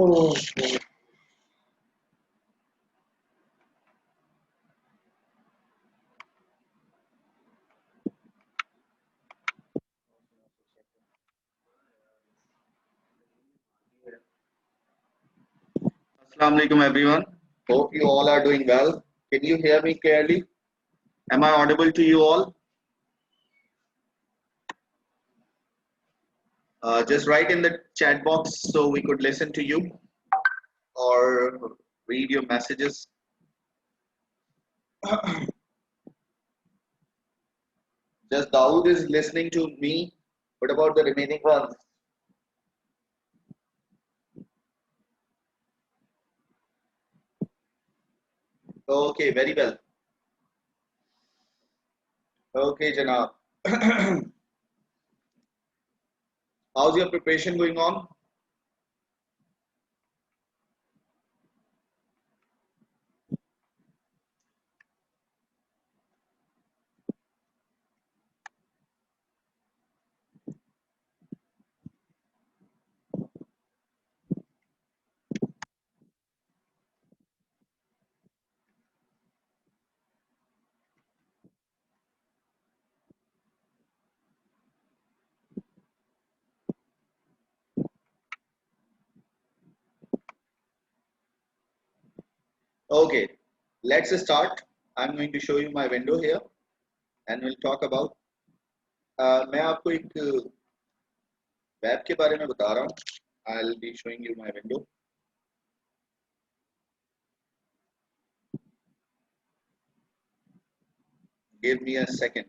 Oh, Assalamu alaikum everyone. Hope you all are doing well. Can you hear me clearly? Am I audible to you all? Just write in the chat box so we could listen to you or read your messages. Just Dawood is listening to me. What about the remaining ones? Okay, very well. Okay, Janab. How's your preparation going on? Okay, let's start. I'm going to show you my window here and we'll talk about मैं आपको एक web के बारे में बता रहा हूँ. I'll be showing you my window. Give me a second.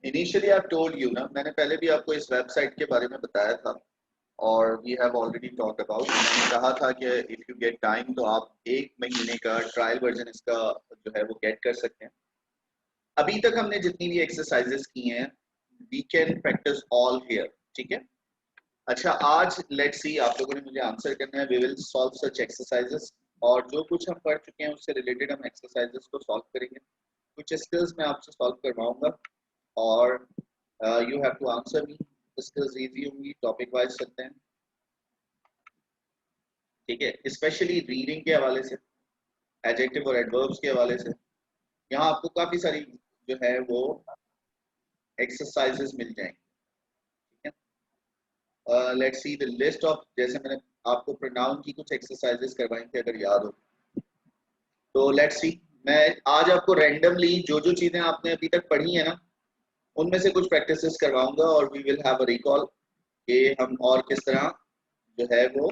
Initially I told you ना, मैंने पहले भी आपको इस वेबसाइट के बारे में बताया था और we have already talk about. मैंने कहा था कि इफ यू गेट टाइम तो आप 1 महीने का ट्रायल वर्जन इसका जो है वो गेट कर सकते हैं. अभी तक हमने जितनी भी एक्सरसाइजेस की हैं we can practice all here. ठीक है. अच्छा, आज लेट्स सी, आप लोगों ने मुझे आंसर करना है. We will solve such exercises और जो कुछ हम पढ़ चुके हैं उससे रिलेटेड हम एक्सरसाइजेस को सॉल्व करेंगे. कुछ स्किल्स मैं आपसे सॉल्व करवाऊंगा और you have to answer me. Skills easy होंगी, टॉपिक वाइज चलते हैं. ठीक है. स्पेशली रीडिंग के हवाले से, एडजेक्टिव और एडवर्ब्स के हवाले से यहाँ आपको काफी सारी जो है वो एक्सरसाइजेस मिल जाएंगी. ठीक है. Let's see the list of, जैसे मैंने आपको प्रोनाउन की कुछ एक्सरसाइजेस करवाई थी अगर याद हो तो लेट्स सी. मैं आज आपको रैंडमली जो जो चीजें आपने अभी तक पढ़ी है ना उनमें से कुछ प्रैक्टिसेस करवाऊंगा और we will have a recall कि हम और किस तरह जो है वो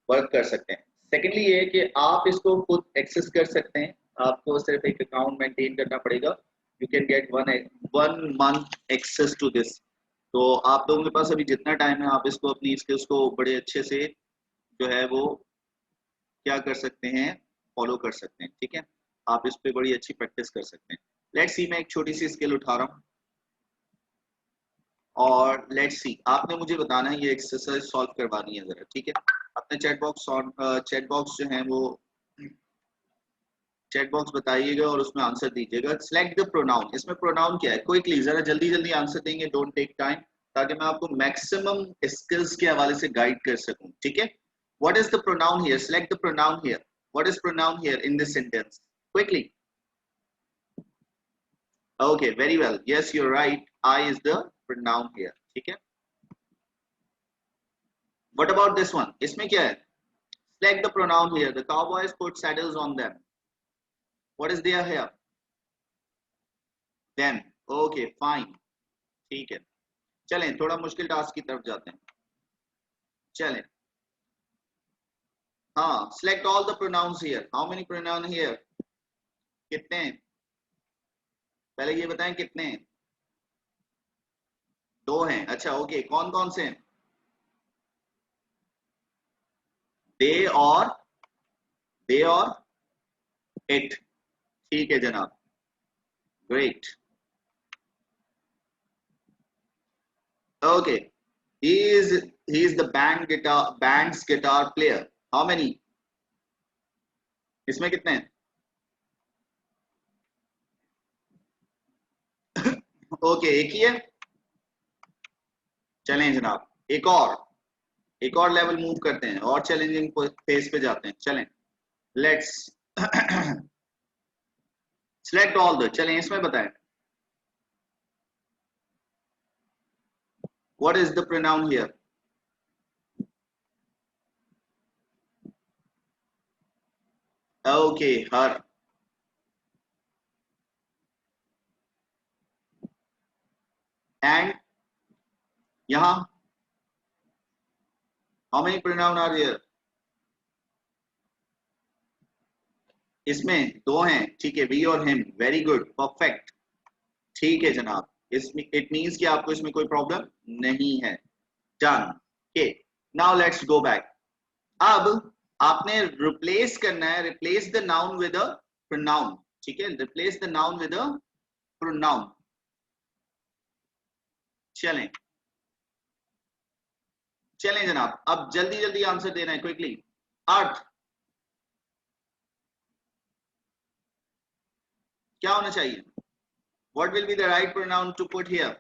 वर्क कर सकते हैं. सेकेंडली ये कि आप इसको खुद एक्सेस कर सकते हैं. आपको सिर्फ एक अकाउंट मेंटेन करना पड़ेगा. You can get one month access to this. तो आप लोगों के पास अभी जितना टाइम है आप इसको अपनी स्किल्स को बड़े अच्छे से जो है वो क्या कर सकते हैं, फॉलो कर सकते हैं. ठीक है. आप इस पे बड़ी अच्छी प्रैक्टिस कर सकते हैं. लेट्स सी, मैं एक छोटी सी स्किल उठा रहा हूँ और लेट्स सी आपने मुझे बताना है ये एक्सरसाइज सॉल्व करवानी है जरा. ठीक है. अपने चैट बॉक्स जो है वो चैट बॉक्स बताइएगा और उसमें आंसर दीजिएगा. Select the pronoun. इसमें प्रोनाउन क्या है, क्विकली जरा जल्दी जल्दी आंसर देंगे, डोंट टेक टाइम, ताकि मैं आपको मैक्सिमम स्किल्स के हवाले से गाइड कर सकूं. ठीक है. What is the pronoun here? Select the pronoun here. What is pronoun here in this sentence? Quickly. Okay, very well. Yes, you are right. I is the pronoun here. ठीक है. What about this one? इसमें क्या है? Select the pronoun here. The cowboys put saddles on them. What is there here? Them. Okay, fine. ठीक है. चलें थोड़ा मुश्किल टास्क की तरफ जाते हैं. चलें. हाँ, select all the pronouns here. How many pronouns here? कितने हैं? पहले ये बताएं कितने हैं? 2 हैं. अच्छा, ओके. कौन कौन से हैं? They और it. ठीक है जनाब. Great. Okay. he is the band's guitar player. How many? इसमें कितने हैं? ओके एक ही है. चलें जनाब, एक और लेवल मूव करते हैं और चैलेंजिंग फेज पे जाते हैं. चलें, लेट्स सेलेक्ट ऑल द. चलें इसमें बताएं what is the pronoun here. Okay, her. And यहां how many pronoun are here. इसमें दो हैं, ठीक है, वी और हिम. Very good, perfect. ठीक है जनाब, इसमें इट मींस कि आपको इसमें कोई प्रॉब्लम नहीं है. Done. Okay, now let's go back. अब आपने रिप्लेस करना है, replace the noun with a pronoun. ठीक है, replace the noun with a pronoun. चलें चलें जनाब, अब जल्दी जल्दी आंसर देना है, क्विकली. अर्थ क्या होना चाहिए? What will be the right pronoun to put here?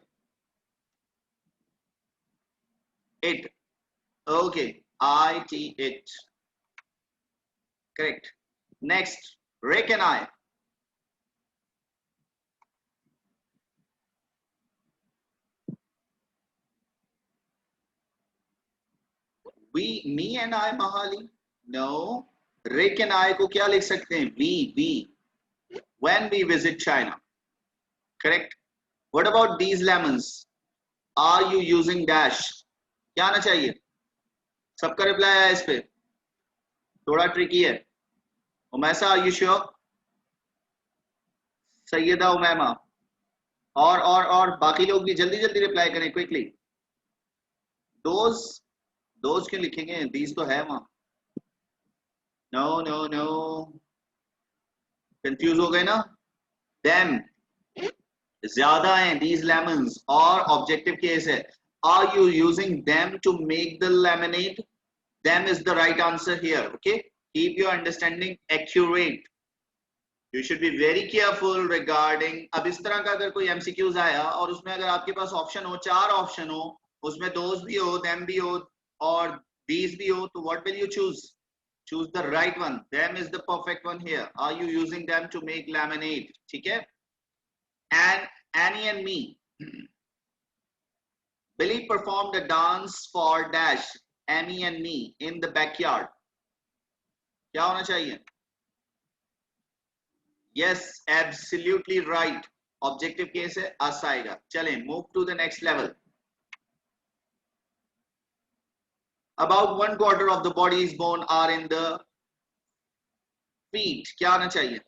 It. Okay, it. Correct. Next, Rick and I. Me and I, Mahali. No. Rick and I को क्या लिख सकते हैं? We. When we visit China. Correct. What about these lemons? Are you using dash? क्या आना चाहिए? सबका reply आया इस पे. थोड़ा ट्रिकी है. उमैसा, are you sure? Syeda Umaima और बाकी लोग भी जल्दी जल्दी रिप्लाई करें, क्विकली. दोज क्यों लिखेंगे? दीज तो है वहां. नो कंफ्यूज हो गए ना. देम ज्यादा हैं, दीज लेमन्स, और ऑब्जेक्टिव केस है. Are you using them to make the lemonade? Them is the right answer here. Okay, keep your understanding accurate. You should be very careful regarding. अब इस तरह का अगर कोई MCQs आया और उसमें अगर आपके पास ऑप्शन हो, 4 ऑप्शन हो, उसमें those भी हो, them भी हो और these भी हो, तो what will you choose? Choose the right one. Them is the perfect one here. Are you using them to make lemonade? ठीक है. And Annie and me. Billy performed a dance for dash Annie and me in the backyard. क्या होना चाहिए? Yes, absolutely right. Objective case है, us आएगा. चलें, move to the next level. About 1/4 of the body's bone are in the feet. क्या आना चाहिए?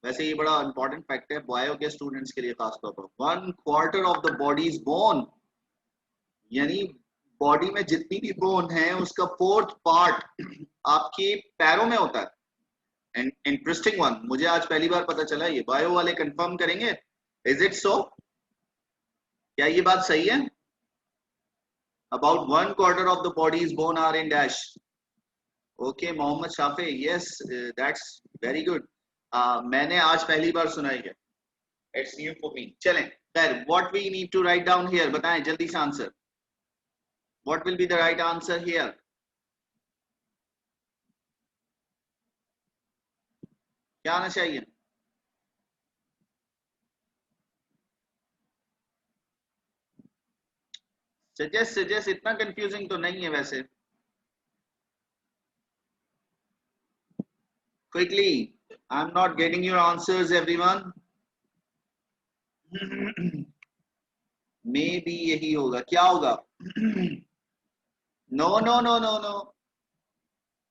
वैसे ये बड़ा इंपॉर्टेंट फैक्ट है बायो के स्टूडेंट्स के लिए खासतौर पर. 1/4 of the body's bone, यानी बॉडी में जितनी भी बोन है उसका 4th पार्ट आपके पैरों में होता है. इंटरेस्टिंग वन, मुझे आज पहली बार पता चला. ये बायो वाले कंफर्म करेंगे. Is it so? क्या ये बात सही है? About 1/4 of the body's bone are in dash. Okay, Mohammad Shafey, yes, that's very good. मैंने आज पहली बार सुना है. It's new for me. चलें, खैर, what we need to write down here, बताएं जल्दी से answer. What will be the right answer here? क्या आना चाहिए? सजेस्ट इतना कंफ्यूजिंग तो नहीं है वैसे. Quickly, I'm not getting your answers, everyone. Maybe यही होगा. क्या होगा? No.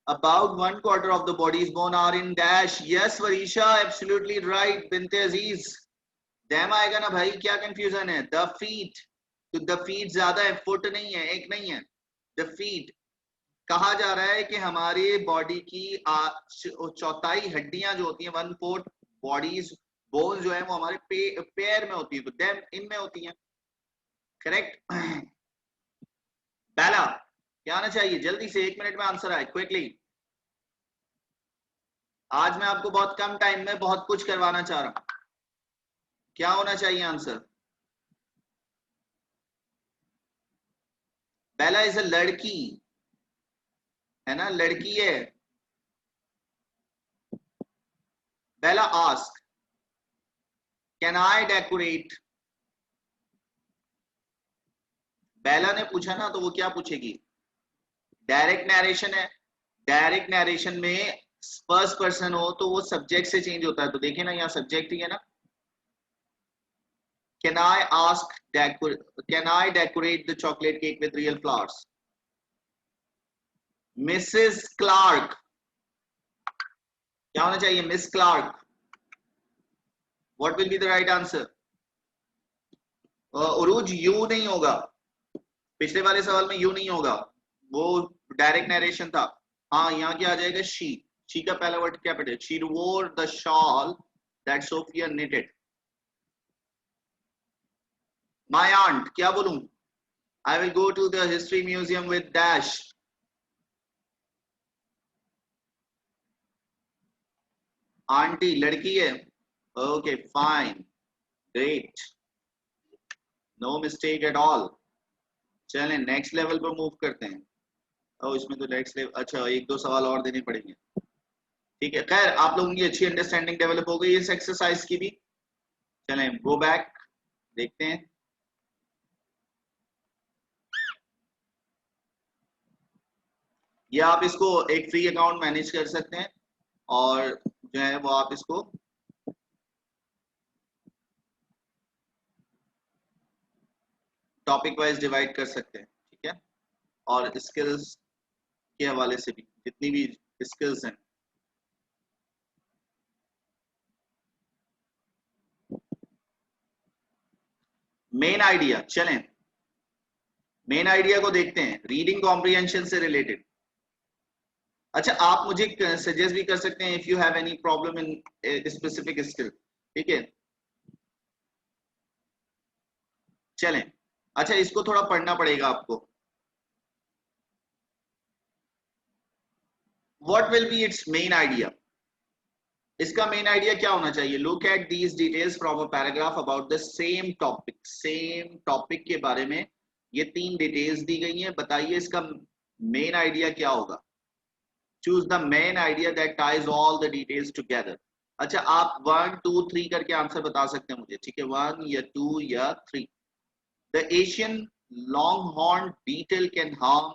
About 1/4 of the body's bone are in dash. Yes, Varisha, absolutely right. Binte Aziz, them आएगा ना भाई, क्या कंफ्यूजन है? The feet, तो the feet ज्यादा है, foot नहीं है, एक नहीं है. The feet कहा जा रहा है कि हमारे बॉडी की चौथाई हड्डियां जो होती हैं, 1/4 बॉडीज बोन जो है वो हमारे पैर में होती है, तो देम इनमें होती हैं. करेक्ट। बेला क्या आना चाहिए? जल्दी से 1 मिनट में आंसर आए, क्विकली। आज मैं आपको बहुत कम टाइम में बहुत कुछ करवाना चाह रहा हूं। क्या होना चाहिए आंसर? बेला इज अ लड़की, है ना, लड़की है। बेला आस्क कैन आई डेकोरेट। बेला ने पूछा ना, तो वो क्या पूछेगी? डायरेक्ट नरेशन है। डायरेक्ट नरेशन में फर्स्ट पर्सन हो तो वो सब्जेक्ट से चेंज होता है, तो देखिए ना यहाँ सब्जेक्ट ही है ना। Can I ask can I decorate the chocolate cake with real flowers. Mrs Clark, क्या होना चाहिए? Miss Clark. What will be the right answer? Urooj you नहीं होगा, पिछले वाले सवाल में यू नहीं होगा, वो डायरेक्ट नरेशन था। हाँ, यहाँ क्या आ जाएगा? शी का पहला वर्ड क्या पढ़े? She wore the shawl that Sophia knitted। My aunt, क्या बोलूं? I will go to the history museum with dash. Aunty लड़की है। Okay fine, great, no mistake at all. चलें नेक्स्ट लेवल पर मूव करते हैं। इसमें तो नेक्स्ट लेवल, अच्छा 1-2 सवाल और देने पड़ेंगे। ठीक है, खैर आप लोगों की अच्छी अंडरस्टैंडिंग डेवलप हो गई इस एक्सरसाइज की भी। चलें गो बैक, देखते हैं। ये आप इसको एक फ्री अकाउंट मैनेज कर सकते हैं और जो है वो आप इसको टॉपिक वाइज डिवाइड कर सकते हैं, ठीक है। और स्किल्स के हवाले से भी जितनी भी स्किल्स हैं। मेन आइडिया, चलें मेन आइडिया को देखते हैं, रीडिंग कॉम्प्रिहेंशन से रिलेटेड। अच्छा, आप मुझे सजेस्ट भी कर सकते हैं if you have any problem in specific skill, ठीक है। चलें, अच्छा इसको थोड़ा पढ़ना पड़ेगा आपको। What will B it's main idea? इसका मेन आइडिया क्या होना चाहिए? Look at these details from a paragraph about the same topic. Same topic के बारे में ये 3 डिटेल्स दी गई हैं, बताइए इसका मेन आइडिया क्या होगा। Choose the main idea that ties all the details together. अच्छा, आप 1 2 3 करके आंसर बता सकते हैं मुझे, ठीक है, 1 या 2 या 3। The Asian long horn beetle can harm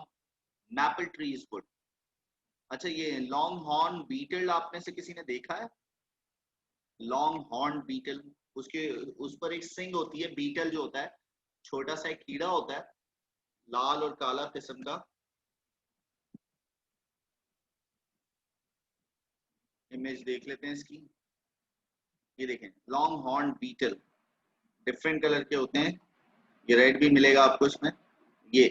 maple trees wood. अच्छा, ये लॉन्ग हॉर्न बीटल आप में से किसी ने देखा है? लॉन्ग हॉर्न बीटल, उसके उस पर एक सिंग होती है। बीटल जो होता है छोटा सा एक कीड़ा होता है, लाल और काला किस्म का। इमेज देख लेते हैं इसकी। ये देखें, long horn beetle different colour के होते हैं, ये रेड भी मिलेगा आपको इसमें, ये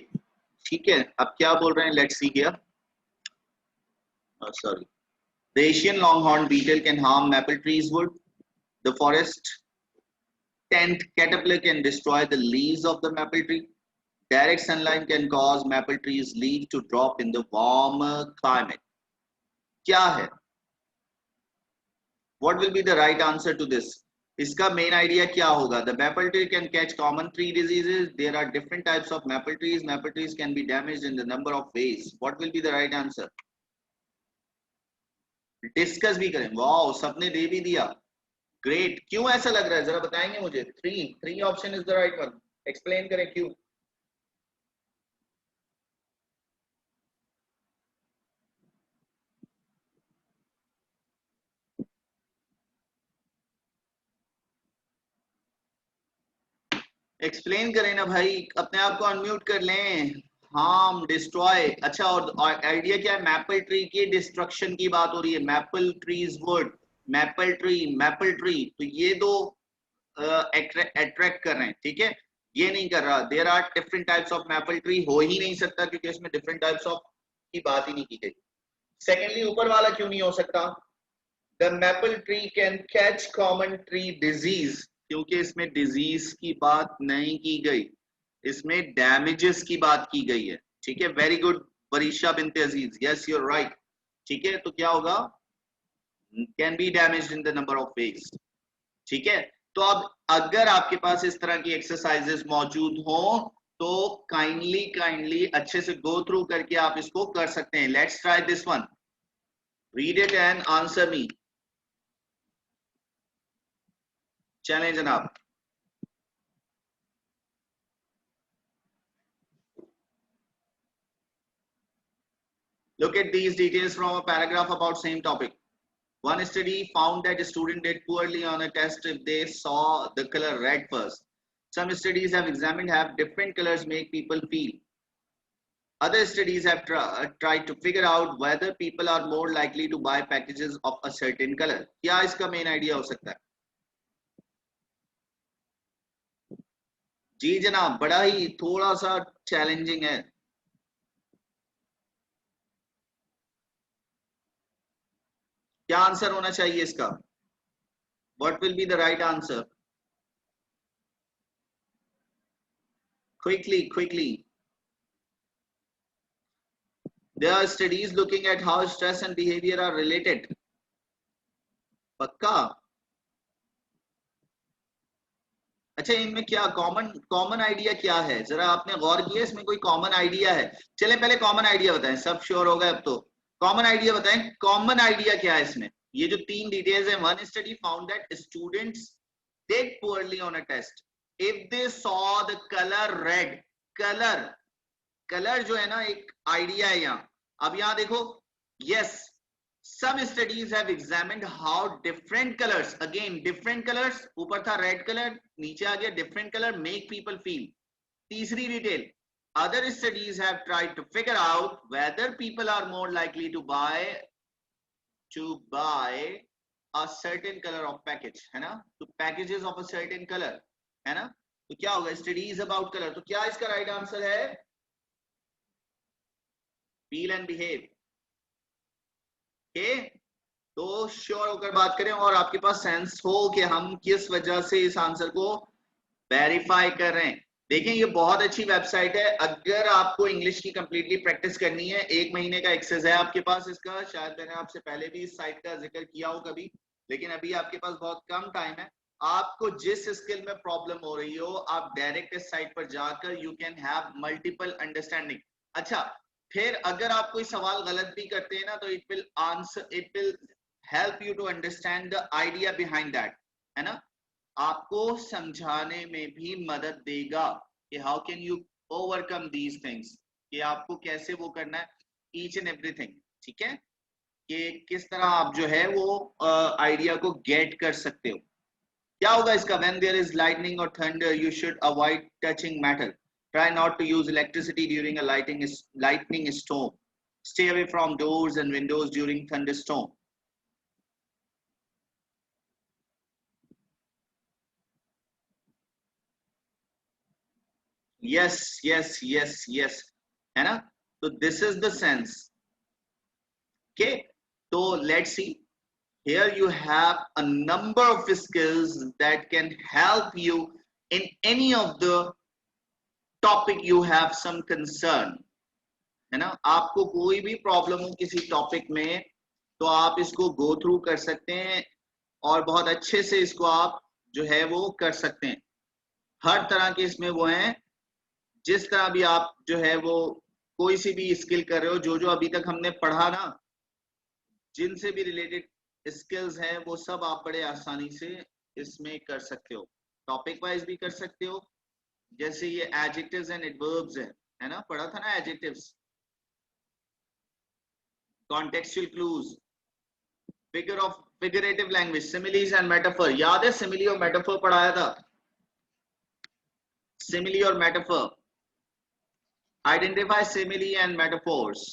ठीक है। अब क्या बोल रहे हैं, let's see here. Sorry, the Asian long horn beetle can harm maple trees wood. The forest tent caterpillar can destroy the leaves of the maple tree. Direct sunlight can cause maple trees leaf to drop in the warmer climate. क्या है? What will be the right answer to this? इसका main idea क्या होगा? The maple tree can catch common tree diseases. There are different types of maple trees. Maple trees can be damaged in the number of ways. What will be the right answer? Discuss भी करें। Wow, सबने दे भी दिया। Great, क्यों ऐसा लग रहा है जरा बताएंगे मुझे? 3 option is the right one. Explain करें क्यों। एक्सप्लेन करें ना भाई, अपने आप को अनम्यूट कर लें। हार्म, डिस्ट्रॉय, अच्छा, और आइडिया क्या है? मैपल ट्री की डिस्ट्रक्शन की बात हो रही है। Maple trees would, maple tree, तो ये दो अट्रैक्ट कर रहे हैं, ठीक है। ये नहीं कर रहा। There are different types of maple tree, हो ही नहीं सकता क्योंकि इसमें डिफरेंट टाइप्स ऑफ की बात ही नहीं की गई। सेकेंडली, ऊपर वाला क्यों नहीं हो सकता? The maple tree can catch common tree disease, क्योंकि इसमें डिजीज की बात नहीं की गई। इसमें डैमेजेस की बात की गई है, ठीक है। Very good Varisha Binte Aziz, yes you are right, ठीक है। तो क्या होगा, can be damaged in the number of ways, ठीक है। तो अब अगर आपके पास इस तरह की एक्सरसाइजेस मौजूद हो तो काइंडली अच्छे से गो थ्रू करके आप इसको कर सकते हैं। Let's try this one, read it and answer me. चलें जनाब, look at these details from a paragraph about same topic. One study found that a student did poorly on a test if they saw the color red first. Some studies have examined how different colors make people feel. Other studies have tried to figure out whether people are more likely to buy packages of a certain color. क्या इसका main idea हो सकता है? जी जनाब, बड़ा ही थोड़ा सा challenging है। क्या आंसर होना चाहिए इसका? What will be the right answer? Quickly. There are studies looking at how stress and behavior are related. पक्का? अच्छा, इनमें क्या कॉमन आइडिया क्या है? जरा आपने गौर किया इसमें कोई कॉमन आइडिया है? चले पहले कॉमन आइडिया बताएं, सब श्योर हो गए अब तो। कॉमन आइडिया बताएं, कॉमन आइडिया क्या है इसमें? ये जो तीन डिटेल्स है, one study found that students did poorly on a test if they saw the colour red. Colour जो है ना, एक आइडिया है यहाँ। अब यहाँ देखो, yes, some studies have examined how different colors, again different colors, ऊपर था red color, नीचे आ गया different color, make people feel. तीसरी detail, other studies have tried to figure out whether people are more likely to buy a certain color of package, है ना? तो packages of a certain color, है ना? तो क्या होगा, studies about color। तो क्या इसका right answer है? Feel and behave, okay? तो श्योर होकर बात करें और आपके पास सेंस हो कि हम किस वजह से इस आंसर को वेरीफाई कर रहे हैं। देखें, ये बहुत अच्छी वेबसाइट है। अगर आपको इंग्लिश की कंप्लीटली प्रैक्टिस करनी है, 1 महीने का एक्सेस है आपके पास इसका। शायद मैंने आपसे पहले भी इस साइट का जिक्र किया हो कभी, लेकिन अभी आपके पास बहुत कम टाइम है। आपको जिस स्किल में प्रॉब्लम हो रही हो, आप डायरेक्ट इस साइट पर जाकर you can have multiple understanding. अच्छा, फिर अगर आप कोई सवाल गलत भी करते हैं ना, तो it will help you to understand the idea behind that, है ना? आपको समझाने में भी मदद देगा कि how can you overcome these things, कि आपको कैसे वो करना है, each and everything, ठीक है? कि किस तरह आप जो है वो आइडिया को गेट कर सकते हो। क्या होगा इसका? when there is lightning or thunder you should avoid touching metal, try not to use electricity during a lightning storm, stay away from doors and windows during thunderstorm. yes, है ना? तो this is the sense, okay? So let's see, here you have a number of skills that can help you in any of the topic you have some concern, है ना? आपको कोई भी problem हो किसी टॉपिक में, तो आप इसको गो थ्रू कर सकते हैं और बहुत अच्छे से इसको आप जो है वो कर सकते हैं। हर तरह के इसमें वो हैं, जिस तरह भी आप जो है वो कोई सी भी स्किल कर रहे हो, जो जो अभी तक हमने पढ़ा ना, जिनसे भी रिलेटेड स्किल्स हैं, वो सब आप बड़े आसानी से इसमें कर सकते हो। टॉपिक वाइज भी कर सकते हो, जैसे ये एडजेक्टिव्स एंड एडवर्ब्स है ना? पढ़ा था ना adjectives, contextual clues, figurative language, similes and metaphor. याद है सिमिली और मेटाफर पढ़ाया था? सिमिली और metaphor, identify simile and metaphors.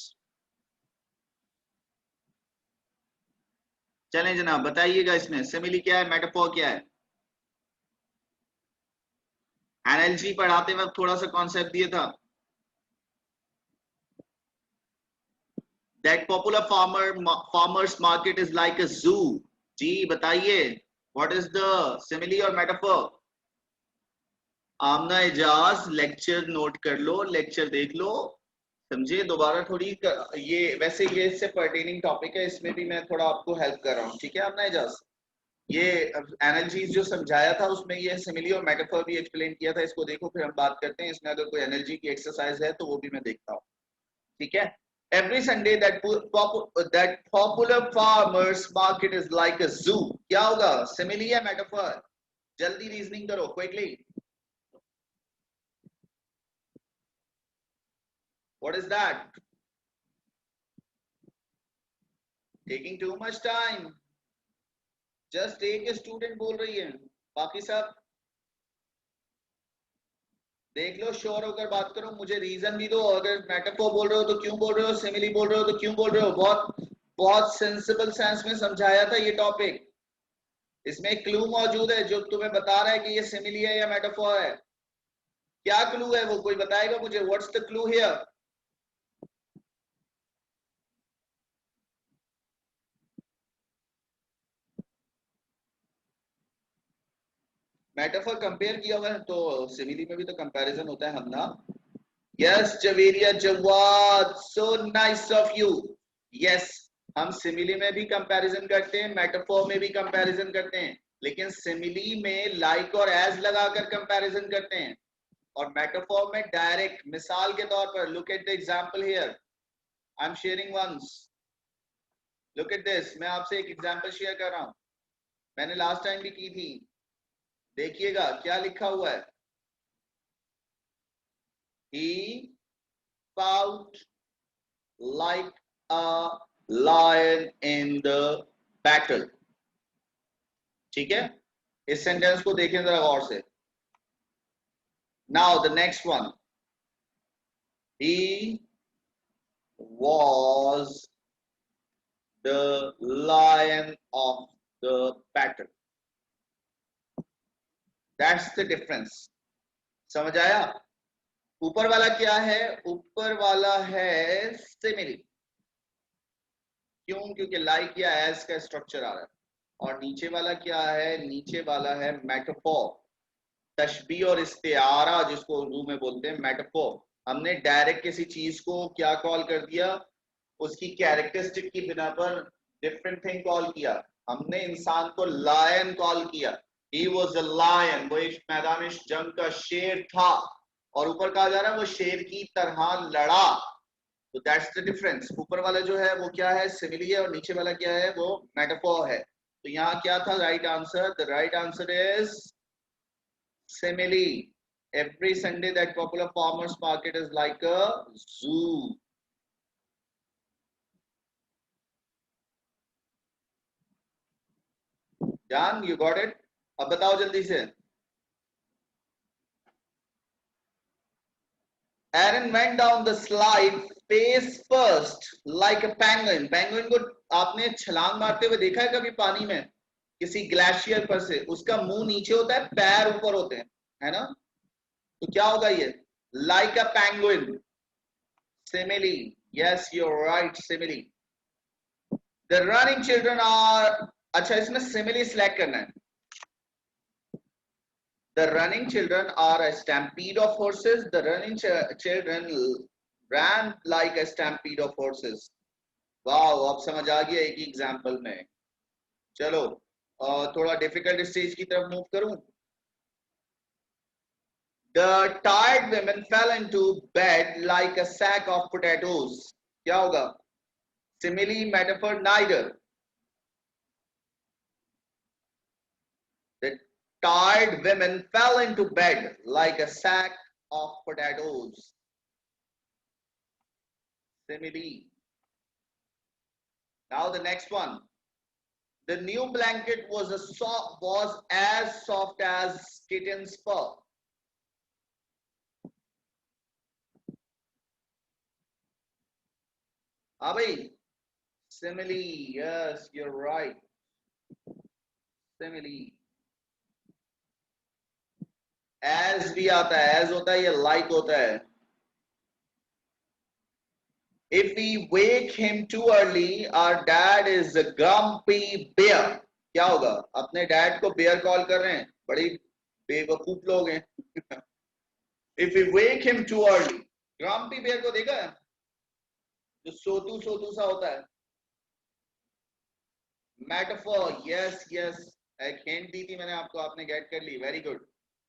चलें जनाब, बताइएगा इसमें सिमिली क्या है, मेटाफोर क्या है? एनएलजी पढ़ाते वक्त थोड़ा सा कॉन्सेप्ट दिया था, that popular farmers market is like अ जू। जी बताइए, व्हाट इज द सिमिली और मेटाफोर? आमना एजाज लेक्चर नोट कर लो, लेक्चर देख लो, समझे। दोबारा थोड़ी ये वैसे ये इससे पर्टेनिंग टॉपिक है, इसमें भी मैं थोड़ा आपको हेल्प कर रहा हूँ, ठीक है आमना एजाज। ये एनर्जीज जो समझाया था उसमें ये सिमिली और मेटाफर भी एक्सप्लेन किया था, इसको देखो फिर हम बात करते हैं। इसमें अगर कोई एनर्जी की एक्सरसाइज है तो वो भी मैं देखता हूँ, ठीक है। Every Sunday that popular farmers market is like a zoo. क्या होगा, सिमिली या मेटाफर? जल्दी रीजनिंग करो quickly. What is that? Taking too much time. Just एक स्टूडेंट बोल रही है, बाकी सब देख लो, श्योर होकर बात करो, मुझे रीजन भी दो। अगर मेटाफोर बोल रहे हो तो क्यों बोल रहे हो, सिमिली बोल रहे हो तो क्यों बोल रहे हो। बहुत बहुत सेंसिबल सेंस में समझाया था ये टॉपिक। इसमें एक क्लू मौजूद है जो तुम्हें बता रहा है कि ये सिमिली है या मेटाफोर है। क्या क्लू है वो कोई बताएगा मुझे? What's the clue here? Metaphor compare किया हुआ है तो सिमिली में भी तो कंपैरिजन होता है हम ना। Yes Javeria Jawad, so nice of you. Yes, हम सिमिली में भी कंपैरिजन करते हैं, मेटाफोर में भी कंपैरिजन करते हैं, लेकिन सिमिली में लाइक और एज लगाकर कंपैरिजन करते हैं और मेटाफोर में डायरेक्ट मिसाल के तौर पर। Look at the example here, I am sharing once, look at this. मैं आपसे एक एग्जांपल शेयर कर रहा हूं, मैंने लास्ट टाइम भी की थी, देखिएगा क्या लिखा हुआ है। He fought like a lion in the battle. ठीक है, इस सेंटेंस को देखें जरा गौर से। Now the next one, he was the lion of the battle. That's the difference. समझ आया? ऊपर वाला क्या है? ऊपर वाला है सिमिली, क्यों? क्योंकि लाइक या एज का स्ट्रक्चर आ रहा है। और नीचे वाला क्या है? नीचे वाला है मेटाफोर, तशबीह और इस्तिआरा, जिसको उर्दू में बोलते हैं मेटाफोर। हमने डायरेक्ट किसी चीज को क्या कॉल कर दिया, उसकी कैरेक्टरिस्टिक की बिना पर डिफरेंट थिंग कॉल किया। हमने इंसान को लायन कॉल किया, ही वाज अ लायन, वो एक मैदान जंग का शेर था, और ऊपर कहा जा रहा है वो शेर की तरह लड़ा। तो दैट्स द डिफरेंस। ऊपर वाला जो है वो क्या है? सिमिली है, और नीचे वाला क्या है? वो मेटाफोर है। तो यहाँ क्या था right answer? The right answer is simile. Every Sunday that popular farmers market is like a zoo. Jan, you got it? अब बताओ जल्दी से। Aaron went down the slide face first like a penguin. Penguin को आपने छलांग मारते हुए देखा है कभी पानी में? किसी ग्लेशियर पर से उसका मुंह नीचे होता है, पैर ऊपर होते हैं, है ना? तो क्या होगा ये? Like a penguin. Simile. Yes, you're right. Simile. The running children are, अच्छा इसमें simile select करना है। The running children are a stampede of horses. The running children ran like a stampede of horses. Wow, अब समझ आ गया एक ही example में। चलो थोड़ा डिफिकल्ट स्टेज की तरफ मूव करूं। The tired women fell into bed like a sack of potatoes. क्या होगा? Simile, metaphor, neither. The tired women fell into bed like a sack of potatoes. Simile. Now the next one. The new blanket was as soft as kitten's fur. Abhi, simile. Yes, you're right. Simile. As भी आता है, as होता है या like होता है। If we wake him too early, our dad is a grumpy bear. क्या होगा? अपने डैड को बेयर कॉल कर रहे हैं, बड़ी बेवकूफ लोग हैं। If you wake him too early, Grampy Bear को देखा है जो सोतू सोतू सा होता है। मेटाफोर, यस यस, एक हिंट दी थी मैंने आपको, आपने गेट कर ली, वेरी गुड।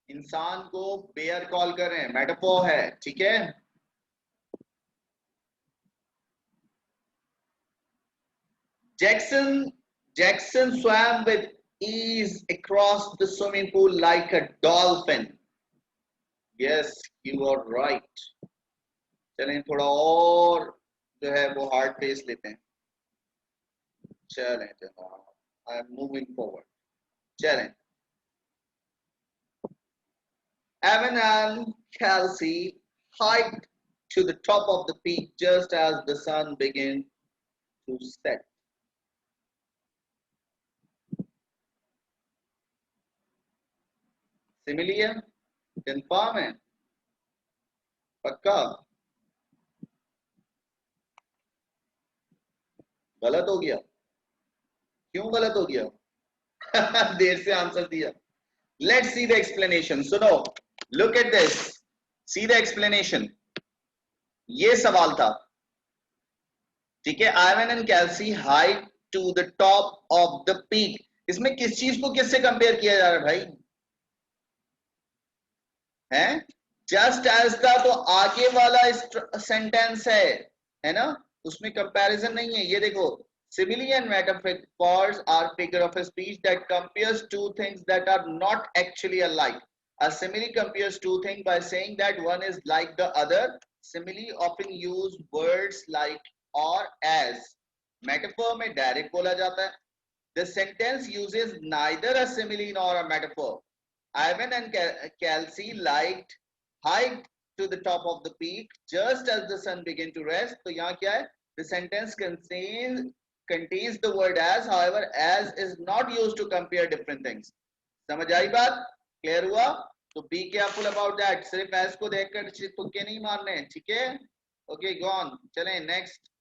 इंसान को बेयर कॉल कर रहे हैं, मेटाफोर है, ठीक है। Jackson Jackson swam with ease across the swimming pool like a dolphin. Yes, you are right. चलें थोड़ा और जो है वो हार्ड फेस लेते हैं। चलें जनाब, आई एम मूविंग फॉरवर्ड। चलें, Evan and Kelsey hiked to the top of the peak just as the sun began to set. Simile है, कंफर्म है, पक्का? गलत हो गया? क्यों गलत हो गया? देर से आंसर दिया। Let's see the explanation. सुनो, look at this, see the explanation. ये सवाल था, ठीक है। Ivan and Kelsey hiked to the top of the peak. इसमें किस चीज को किससे कंपेयर किया जा रहा है भाई? हैं? जस्ट एज का तो आगे वाला सेंटेंस है ना, उसमें कंपैरिजन नहीं है। ये देखो, simile and metaphors are figure of a speech that compares two things that are not actually alike. A simile compares two things by saying that one is like the other. Simile often use words like or as. Metaphor में direct बोला जाता है। The sentence uses neither a simile nor a metaphor. Ivan and Kelsey hiked to the top of the peak just as the sun began to rest. तो यहाँ क्या है? The sentence contains the word as. However, as is not used to compare different things. समझ आई बात? Clear हुआ? तो be careful about that. सिर्फ as को देखकर तुक्के नहीं मारने, ठीक है? Okay, go on. चलें next.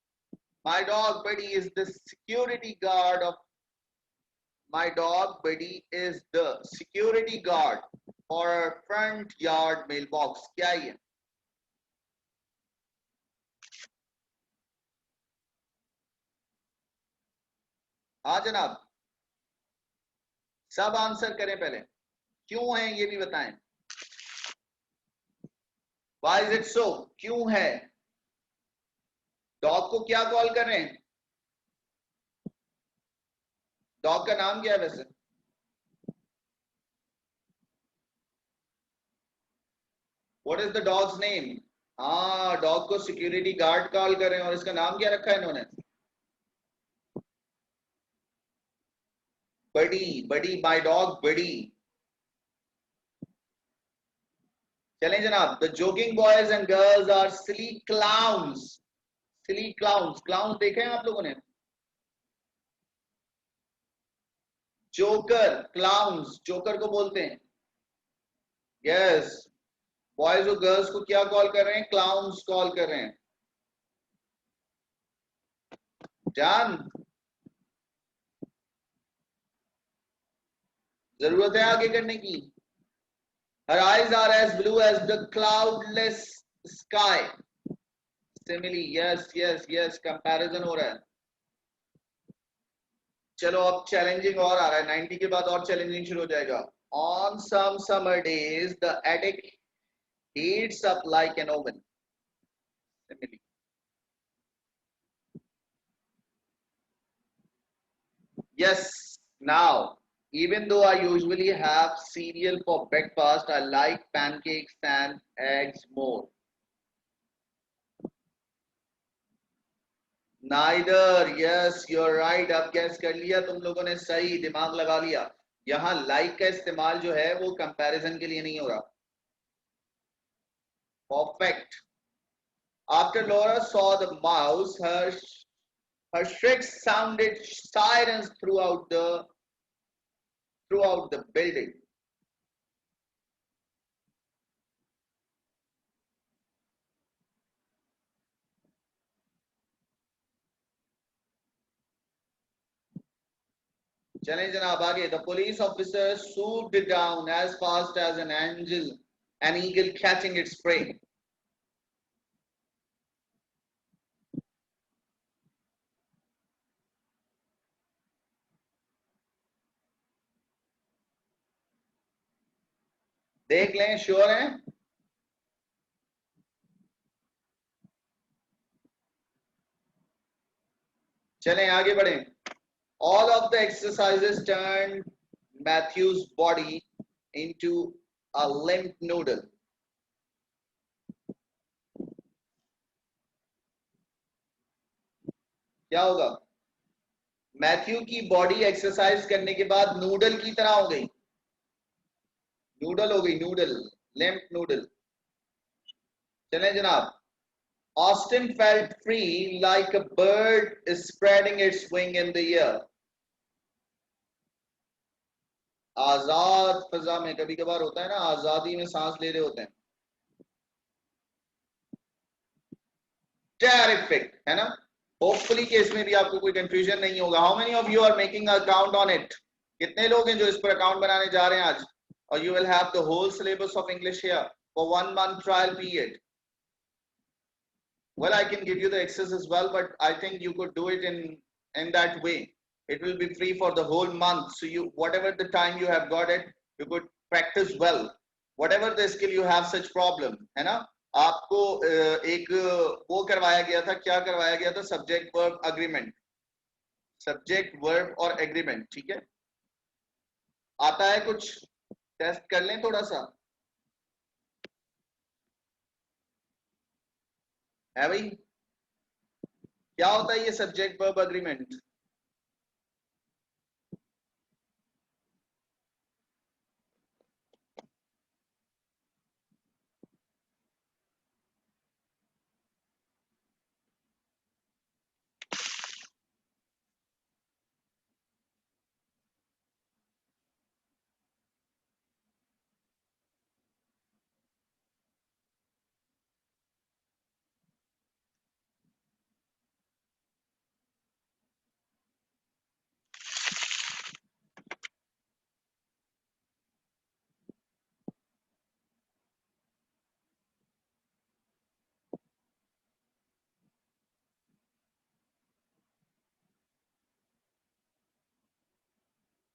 My dog Buddy is the security guard of My dog Buddy is the security guard for our front yard mailbox. क्या ये? हाँ जनाब, सब आंसर करें पहले। क्यों है ये भी बताएं। Why is it so? क्यों है? डॉग को क्या कॉल कर रहे हैं? डॉग का नाम क्या है वैसे? What is the dog's name? हाँ, डॉग को सिक्योरिटी गार्ड कॉल कर रहे हैं, और इसका नाम क्या रखा है इन्होंने? Buddy, buddy, my dog Buddy. चलें जनाब, the joking boys and girls are silly clowns. Silly clowns, clowns देखे हैं आप लोगों ने? जोकर, क्लाउन्स, जोकर को बोलते हैं। यस, बॉयज और गर्ल्स को क्या कॉल कर रहे हैं? क्लाउन्स कॉल कर रहे हैं। जान, जरूरत है आगे करने की? Her eyes are as blue as the cloudless sky. Simile, yes, yes, yes, comparison हो रहा है। चलो अब चैलेंजिंग और आ रहा है, 90 के बाद और चैलेंजिंग शुरू हो जाएगा। On some summer days, the attic heats up like an oven. Simile. Yes, now, even though I usually have cereal for breakfast, I like pancakes and eggs more. Neither, yes, you're right. अब gas कर लिया तुम लोगों ने, सही दिमाग लगा लिया। यहाँ like का इस्तेमाल जो है वो कंपैरिजन के लिए नहीं हो रहा। Perfect. After Laura saw the mouse, her shrieks sounded sirens throughout the building. चलें जनाब आगे. The police officer swooped down as fast as an eagle catching its prey. देख लें, श्योर हैं? चलें आगे बढ़ें. All of the exercises turned Matthew's body into a limp noodle. क्या होगा? मैथ्यू की बॉडी एक्सरसाइज करने के बाद नूडल की तरह हो गई. नूडल हो गई, नूडल, लिम्प नूडल. चलें जनाब. Austin felt free like a bird is spreading its wing in the air. आजाद फजा में कभी कभार होता है ना, आजादी में सांस ले रहे होते हैं. टेरिफिक है ना. होपफुली कि इसमें भी आपको कोई कंफ्यूजन नहीं होगा. How many of you are making account on it? कितने लोग हैं जो इस पर अकाउंट बनाने जा रहे हैं आज? और you will have the whole syllabus of English here for 1 month trial period. Well, I can give you the access as well, but I think you could do it in that way. It will be free for the whole month. So you, whatever the time you have got it, you could practice well. Whatever the skill you have such problem, है ना? आपको एक वो करवाया गया था, क्या करवाया गया था? Subject verb agreement. Subject verb और एग्रीमेंट. ठीक है, आता है कुछ? टेस्ट कर लें थोड़ा सा, है भाई? क्या होता है ये subject verb agreement?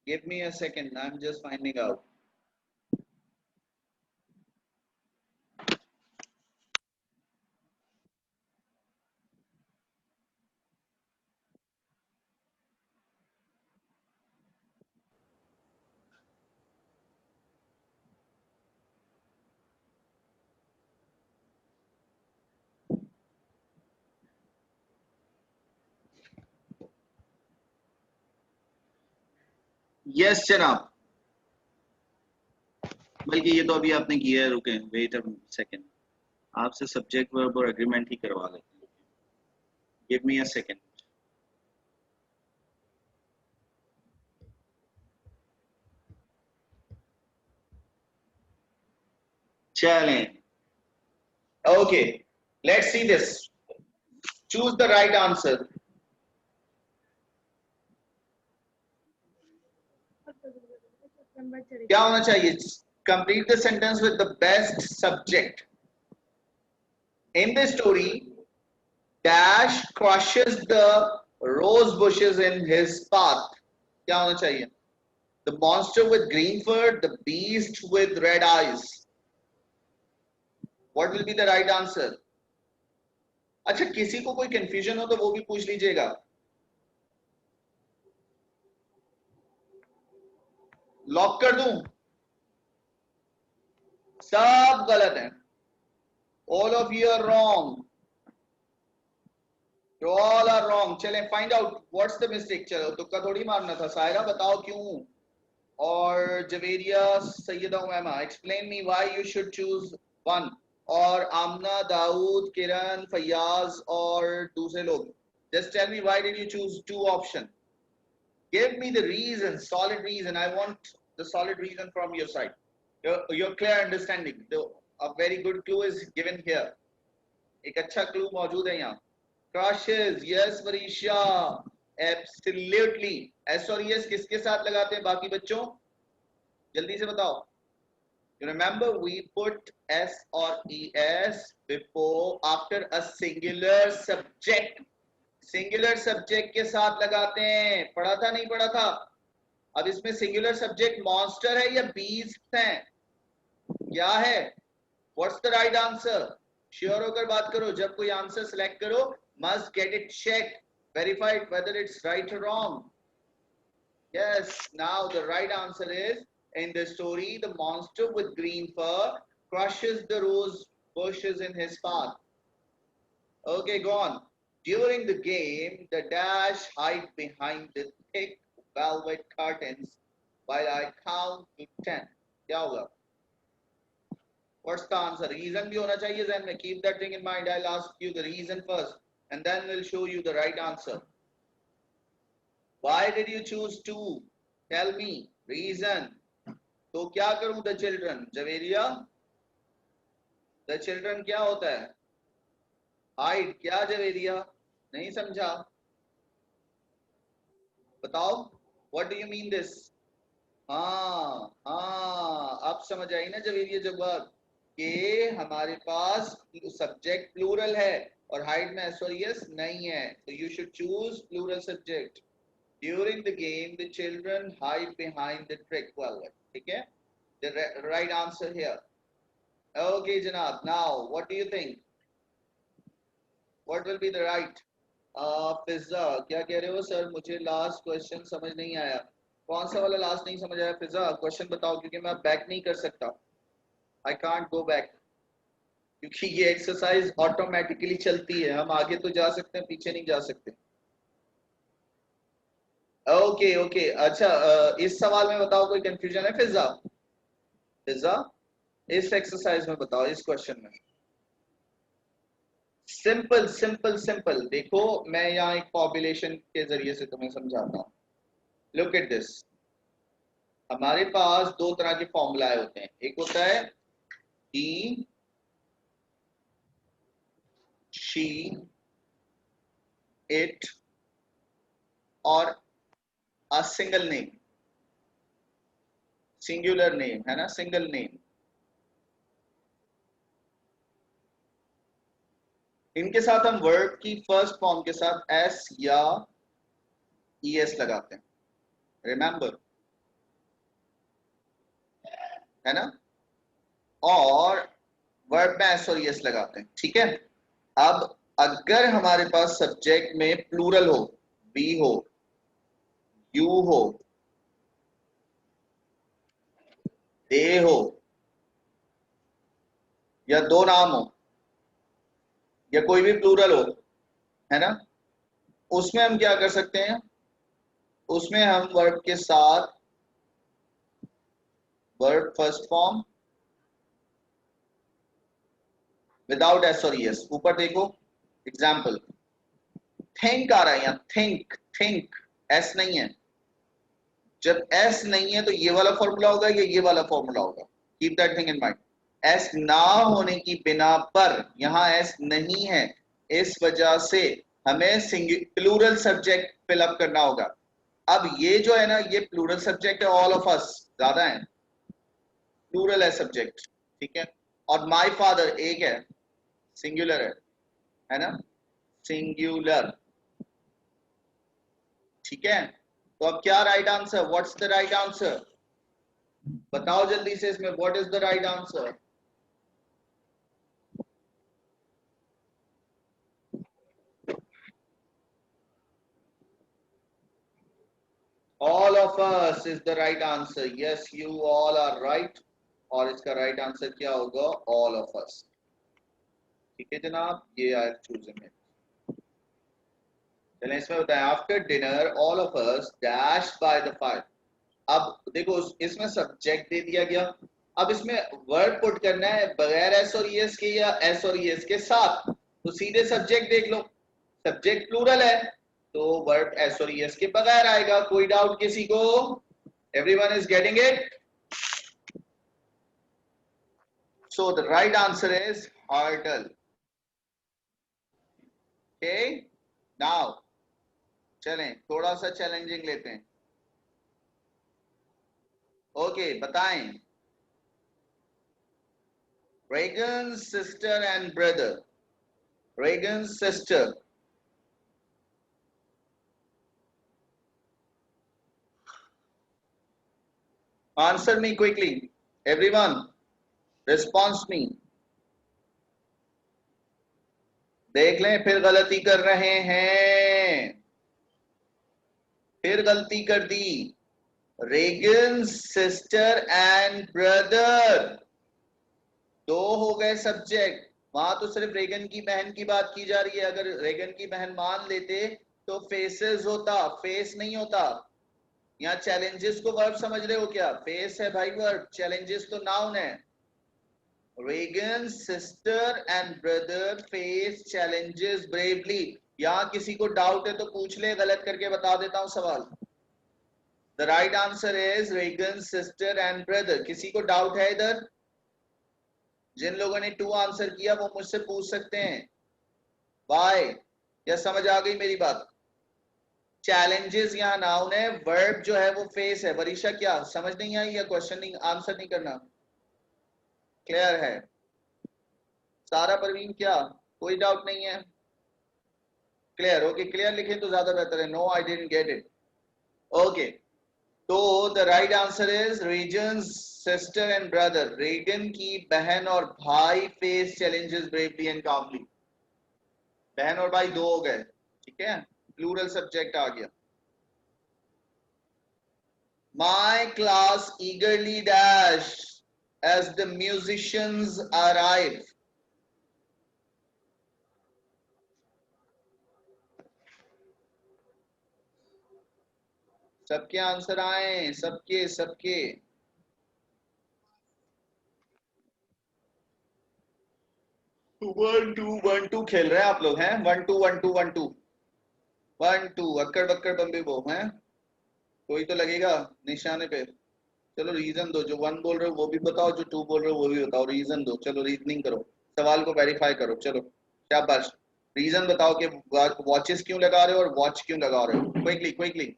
Give me a second, I'm just finding out. Yes जनाब. बल्कि ये तो अभी आपने किया है. रुके, वेट अ सेकंड. आपसे सब्जेक्ट वर्ब और एग्रीमेंट ही करवा लेते हैं. Give me a second. चलें. Okay, let's see this. Choose the right answer. क्या होना चाहिए? Complete the sentence with the best subject. In the story dash crushes the rose bushes in his path. क्या होना चाहिए? The monster with green fur, the beast with red eyes. What will be the right answer? अच्छा, किसी को कोई confusion हो तो वो भी पूछ लीजिएगा. लॉक कर दूं? सब गलत है. All of you are wrong. You all are wrong. चलें, find out what's the mistake. चलो, तुक्का थोड़ी मारना था. सायरा बताओ क्यों? और Javeria, Syeda Umaima, explain me why you should choose one. और आमना, दाऊद, किरण, फयाज और दूसरे लोग, just tell me why did you choose two option. Give me the reason, solid reason. I want the solid reason from your side. Your clear understanding. A very good clue is given here. एक अच्छा clue मौजूद है यहाँ. Crushes, yes, Varisha. Absolutely. S और S किसके साथ लगाते हैं बाकी बच्चों, जल्दी से बताओ। You remember we put S or ES before after a singular subject. Singular subject के साथ लगाते हैं, पढ़ा था नहीं पढ़ा था। अब इसमें सिंगुलर सब्जेक्ट मॉन्स्टर है या बीस्ट है, क्या है? What's the right answer? Sure होकर बात करो, जब कोई आंसर सिलेक्ट करो must get it check verified whether it's right और wrong. Yes, now the right answer is, in the story the monster with green fur crushes the rose bushes in his path. Okay, go on. During the game the dash hide behind the thick velvet curtains while I count to 10. क्या होगा? What's the answer? Reason भी होना चाहिए ज़हन में. Keep that thing in mind. I'll ask you the reason first and then we'll show you the right answer. Why did you choose 2? Tell me. Reason. तो क्या करूं? The children. Javeria. The children क्या होता है? Hide. क्या जवेरिया? नहीं समझा? बताओ. What do you mean this? हाँ हाँ, अब समझ आई ना जवेरिया जवाब, कि हमारे पास सब्जेक्ट प्लूरल है और हाइड में एस और यस नहीं है, तो you should choose plural subject. During the game the children hide behind the thick velvet, ठीक है, the right answer here. Okay जनाब, now what do you think, what will be the right? Fiza क्या कह रहे हो सर, मुझे last question समझ नहीं आया। कौन सा वाला लास्ट नहीं समझ आया फिजा? क्वेश्चन बताओ, क्योंकि मैं बैक नहीं कर सकता, आई कांट गो बैक, क्योंकि ये एक्सरसाइज ऑटोमेटिकली चलती है, हम आगे तो जा सकते हैं पीछे नहीं जा सकते। ओके ओके, अच्छा इस सवाल में बताओ कोई कंफ्यूजन है फिजा? फिजा इस एक्सरसाइज में बताओ, इस क्वेश्चन में। सिंपल सिंपल सिंपल, देखो मैं यहाँ एक पॉपुलेशन के जरिए से तुम्हें समझाता हूँ। लुक एट दिस, हमारे पास दो तरह के फॉर्मूलाए होते हैं, एक होता है ही, शी, इट और a single name, singular name है ना, सिंगल नेम। इनके साथ हम वर्ब की फर्स्ट फॉर्म के साथ एस या ईएस लगाते हैं, रिमेंबर, है ना, और वर्ब में एस और ईएस लगाते हैं, ठीक है। अब अगर हमारे पास सब्जेक्ट में प्लूरल हो, बी हो, यू हो, दे हो, या दो नाम हो, या कोई भी प्लूरल हो, है ना, उसमें हम क्या कर सकते हैं, उसमें हम वर्ब के साथ verb first form without S और ईएस, ऊपर देखो एग्जाम्पल, थिंक आ रहा है यहाँ, थिंक, थिंक, एस नहीं है, जब एस नहीं है तो ये वाला फॉर्मूला होगा या ये वाला फॉर्मूला होगा, keep that thing in mind. S ना होने की बिना पर यहाँ एस नहीं है, इस वजह से हमें प्लूरल सब्जेक्ट फिलअप करना होगा। अब ये जो है ना, ये प्लूरल सब्जेक्ट है, ऑल ऑफ अस ज्यादा है, प्लूरल है सब्जेक्ट, ठीक है, और माय फादर एक है, सिंगुलर है ना, सिंगुलर, ठीक है। तो अब क्या right answer, what's the right answer, बताओ जल्दी से इसमें, what is the right answer? All of us is the right answer. Yes, you all are right. और इसका राइट आंसर क्या होगा? All of us. ठीक है जनाब, ये आई चूजिंग है। चलें इसमें बताएं, after dinner all of us dash by the fire. अब देखो इसमें सब्जेक्ट दे दिया गया, अब इसमें वर्ब पुट करना है बगैर एस और ईएस के या एस और ईएस के साथ, तो सीधे सब्जेक्ट देख लो, सब्जेक्ट प्लूरल है तो वर्ब एस और ईएस के बगैर आएगा। कोई डाउट किसी को? Everyone is getting it? So the right answer is hurtle. Okay, now चलें थोड़ा सा चैलेंजिंग लेते हैं। ओके बताएं। Regan's sister and brother, Regan's sister, answer me quickly everyone, response me. देख लें फिर गलती कर रहे हैं, फिर गलती कर दी। रेगन्स सिस्टर एंड ब्रदर, दो हो गए सब्जेक्ट। वहां तो सिर्फ रेगन की बहन की बात की जा रही है। अगर रेगन की बहन मान लेते तो फेसेस होता, फेस नहीं होता। यहाँ चैलेंजेस को वर्ब समझ रहे हो क्या? फेस है भाई वर्ब, चैलेंजेस तो नाउन है। Regan sister and brother face challenges bravely. यहाँ किसी को डाउट है तो पूछ ले, गलत करके बता देता हूं सवाल। The right answer is Regan sister and brother. किसी को डाउट है इधर? जिन लोगों ने 2 आंसर किया वो मुझसे पूछ सकते हैं वाई, या समझ आ गई मेरी बात? चैलेंजेस यहाँ नाउन है, वर्ब जो है वो फेस है। वरीशा क्या समझ नहीं आई या क्वेश्चन नहीं आंसर नहीं करना? क्लियर है? सारा परवीन क्या कोई डाउट नहीं है? क्लियर? ओके क्लियर लिखें तो ज्यादा बेहतर है। No I didn't get it. Okay तो the right answer is Regan's sister and brother. Regan की बहन और भाई face challenges bravely and calmly. बहन और भाई दो हो गए, ठीक है, प्लूरल सब्जेक्ट आ गया। My class eagerly dashed as the musicians arrive. सबके आंसर आए, सबके सबके। 1 2 1 2 खेल रहे हैं आप लोग हैं? 1 2 1 2 1 2 1 2 अक्कड़ बक्कड़ बम्बे बो हैं। कोई तो लगेगा निशाने पे। चलो रीजन दो, जो 1 बोल रहे हो वो भी बताओ, जो 2 बोल रहे हो वो भी बताओ। रीजन दो, चलो रीजनिंग करो, सवाल को वेरीफाई करो। चलो शाबाश, रीजन बताओ कि वॉचेस क्यों लगा रहे हो और वॉच क्यों लगा रहे हो। Quickly quickly,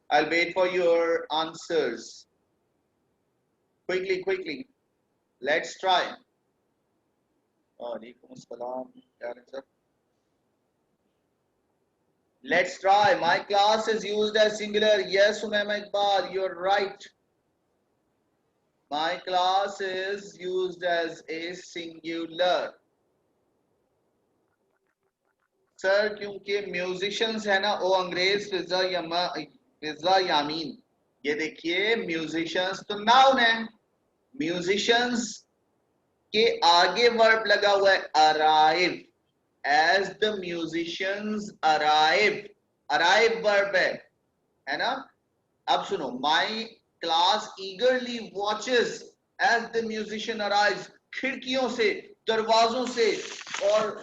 I'll wait for your answers. Quickly, quickly. Let's try. Alaikum assalam. Sir. Let's try. My class is used as singular. Yes, Umayma Iqbal, you're right. My class is used as a singular. Sir क्योंकि musicians है ना, ओ अंग्रेज फिजा यामीन। ये देखिए musicians तो noun है, musicians के आगे वर्ब लगा हुआ है arrive. As the musicians arrive, arrive verb है ना। अब सुनो, my class eagerly watches as the musician arrives. खिड़कियों से, दरवाजों से और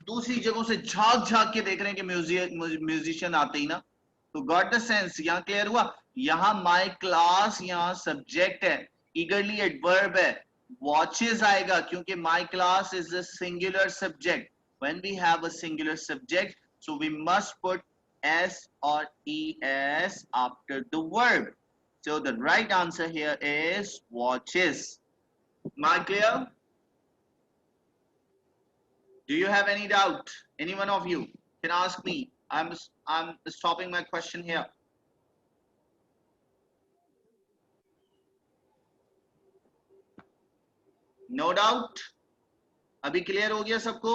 दूसरी जगहों से झांक झांक के देख रहे हैं कि म्यूजिशियन आते ही ना। तो गॉट द सेंस? यहाँ क्लियर हुआ? यहाँ माई क्लास यहाँ सब्जेक्ट है, ईगरली एडवर्ब है, वॉचेस आएगा क्योंकि my class is a singular subject. When we have a singular subject so we must put s or es after the verb. So the right answer here is watches. Am I clear? Do you have any doubt? Any one of you can ask me. I'm stopping my question here. No doubt? अभी clear हो गया सबको?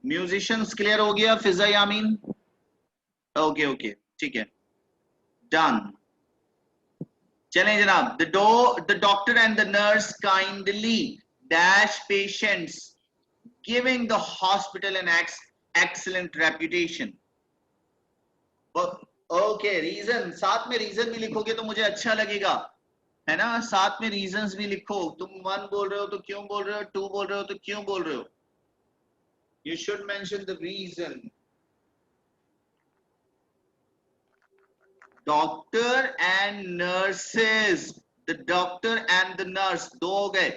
Musicians clear हो गया? फिजा यामीन okay okay ठीक है, done. चलें जनाब। The doctor and the nurse kindly dash patients, giving the hospital an excellent reputation. Okay reason, साथ में रीजन भी लिखोगे तो मुझे अच्छा लगेगा, है ना। साथ में रीजंस भी लिखो। तुम 1 बोल रहे हो तो क्यों बोल रहे हो, 2 बोल रहे हो तो क्यों बोल रहे हो। You should mention the reason. Doctor and nurses, the doctor and the nurse दो हो गए,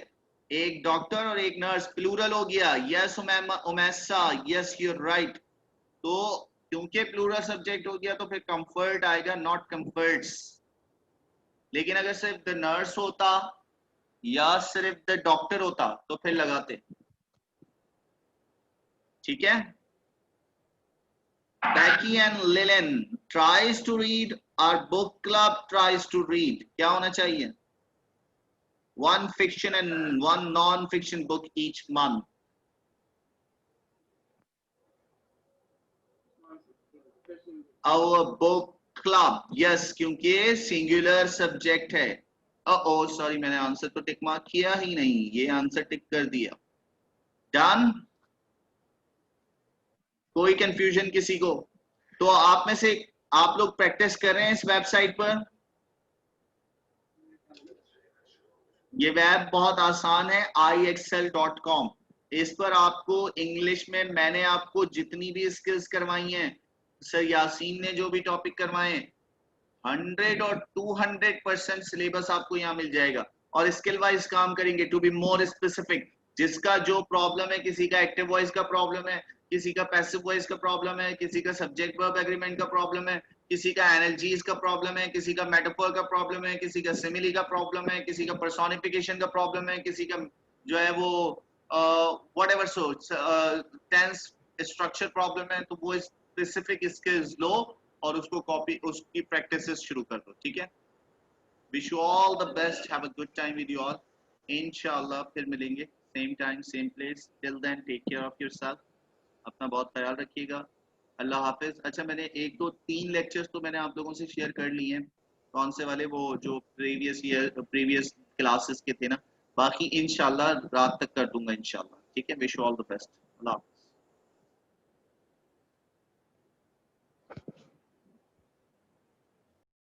एक डॉक्टर और एक नर्स, प्लूरल हो गया। Yes Umaisa, yes you are right. तो क्योंकि प्लूरल सब्जेक्ट हो गया तो फिर कंफर्ट आएगा, नॉट कंफर्ट्स। लेकिन अगर सिर्फ द नर्स होता या सिर्फ द डॉक्टर होता तो फिर लगाते। ठीक है। Becky and Lillian tries to read, our book club tries to read। क्या होना चाहिए? One fiction and one non-fiction book each month। Our book club, yes, क्योंकि सिंगुलर सब्जेक्ट है। ओ सॉरी, मैंने आंसर तो टिक मार्क किया ही नहीं, ये आंसर टिक कर दिया। डन। कोई कंफ्यूजन किसी को? तो आप में से आप लोग प्रैक्टिस कर रहे हैं इस वेबसाइट पर। ये वेब बहुत आसान है, iexcel.com। इस पर आपको इंग्लिश में मैंने आपको जितनी भी स्किल्स करवाई हैं, सर यासीन ने जो भी टॉपिक करवाए, 100 और 200% सिलेबस आपको यहाँ मिल जाएगा। और स्किल वाइज काम करेंगे, टू बी मोर स्पेसिफिक। जिसका जो प्रॉब्लम है, किसी का एक्टिव वॉइस का प्रॉब्लम है, किसी का पैसिव वॉइस का प्रॉब्लम है, किसी का सब्जेक्ट वर्ब एग्रीमेंट का प्रॉब्लम है, किसी का एनर्जीज का प्रॉब्लम है, किसी का मेटाफोर का प्रॉब्लम है, किसी का सिमिली का प्रॉब्लम है, किसी का पर्सोनिफिकेशन का प्रॉब्लम है, किसी का जो है वो whatever so tense structure problem है, तो वो स्पेसिफिक स्किल्स लो और उसको कॉपी, उसकी प्रैक्टिस शुरू कर दो। ठीक है। Wish you all the best, have a good time with you all. इंशाल्लाह फिर मिलेंगे, same time same place. Till then take care of yourself, अपना बहुत ख्याल रखिएगा। अल्लाह हाफिज। अच्छा, मैंने 1 2 3 लेक्चर्स तो मैंने आप लोगों से शेयर कर लिए हैं। कौन से वाले? वो जो प्रीवियस क्लासेस के थे ना। बाकी इंशाल्लाह रात तक कर दूंगा इंशाल्लाह। ठीक है। Wish you all the best. Allah.